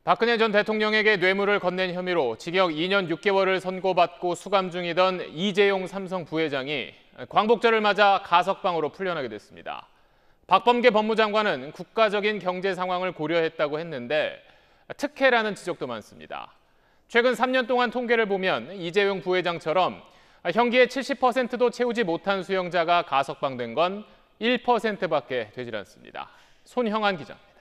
박근혜 전 대통령에게 뇌물을 건넨 혐의로 징역 2년 6개월을 선고받고 수감 중이던 이재용 삼성 부회장이 광복절을 맞아 가석방으로 풀려나게 됐습니다. 박범계 법무장관은 국가적인 경제 상황을 고려했다고 했는데 특혜라는 지적도 많습니다. 최근 3년 동안 통계를 보면 이재용 부회장처럼 형기의 70%도 채우지 못한 수용자가 가석방된 건 1%밖에 되질 않습니다. 손형한 기자입니다.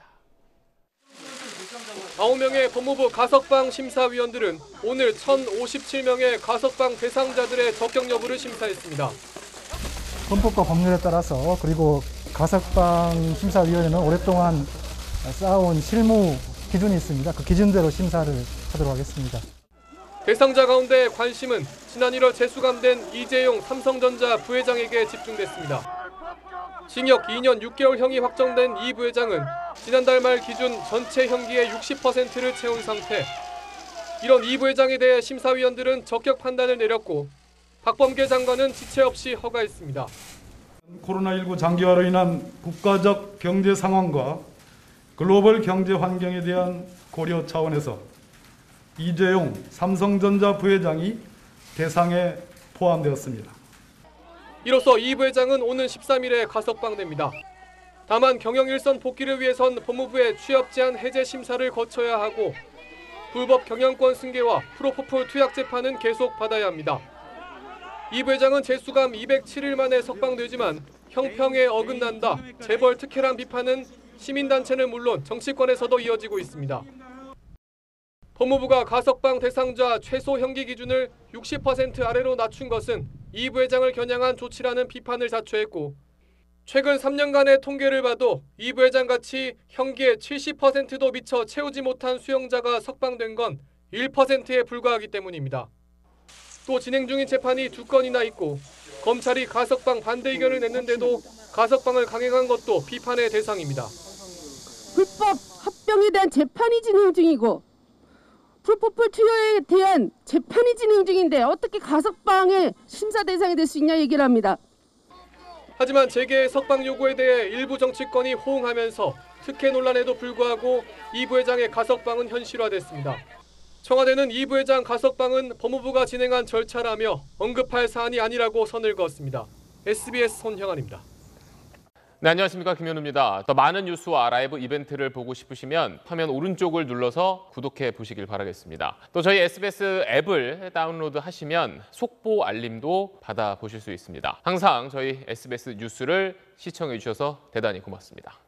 9명의 법무부 가석방 심사위원들은 오늘 1,057명의 가석방 대상자들의 적격 여부를 심사했습니다. 헌법과 법률에 따라서 그리고 가석방 심사위원회는 오랫동안 쌓아온 실무 기준이 있습니다. 그 기준대로 심사를 하도록 하겠습니다. 대상자 가운데 관심은 지난 1월 재수감된 이재용 삼성전자 부회장에게 집중됐습니다. 징역 2년 6개월형이 확정된 이 부회장은 지난달 말 기준 전체 형기의 60%를 채운 상태. 이런 이 부회장에 대해 심사위원들은 적격 판단을 내렸고 박범계 장관은 지체 없이 허가했습니다. 코로나19 장기화로 인한 국가적 경제 상황과 글로벌 경제 환경에 대한 고려 차원에서 이재용 삼성전자 부회장이 대상에 포함되었습니다. 이로써 이 부회장은 오는 13일에 가석방됩니다. 다만 경영 일선 복귀를 위해선 법무부의 취업 제한 해제 심사를 거쳐야 하고 불법 경영권 승계와 프로포폴 투약 재판은 계속 받아야 합니다. 이 부회장은 재수감 207일 만에 석방되지만 형평에 어긋난다, 재벌 특혜란 비판은 시민단체는 물론 정치권에서도 이어지고 있습니다. 법무부가 가석방 대상자 최소 형기 기준을 60% 아래로 낮춘 것은 이 부회장을 겨냥한 조치라는 비판을 자초했고 최근 3년간의 통계를 봐도 이 부회장 같이 형기의 70%도 미처 채우지 못한 수용자가 석방된 건 1%에 불과하기 때문입니다. 또 진행 중인 재판이 2건이나 있고 검찰이 가석방 반대 의견을 냈는데도 가석방을 강행한 것도 비판의 대상입니다. 불법 합병에 대한 재판이 진행 중이고 프로포폴 투여에 대한 재판이 진행 중인데 어떻게 가석방의 심사 대상이 될 수 있냐 얘기를 합니다. 하지만 재계의 석방 요구에 대해 일부 정치권이 호응하면서 특혜 논란에도 불구하고 이 부회장의 가석방은 현실화됐습니다. 청와대는 이 부회장 가석방은 법무부가 진행한 절차라며 언급할 사안이 아니라고 선을 그었습니다. SBS 손형한입니다. 네, 안녕하십니까, 김현우입니다. 더 많은 뉴스와 라이브 이벤트를 보고 싶으시면 화면 오른쪽을 눌러서 구독해 보시길 바라겠습니다. 또 저희 SBS 앱을 다운로드 하시면 속보 알림도 받아보실 수 있습니다. 항상 저희 SBS 뉴스를 시청해 주셔서 대단히 고맙습니다.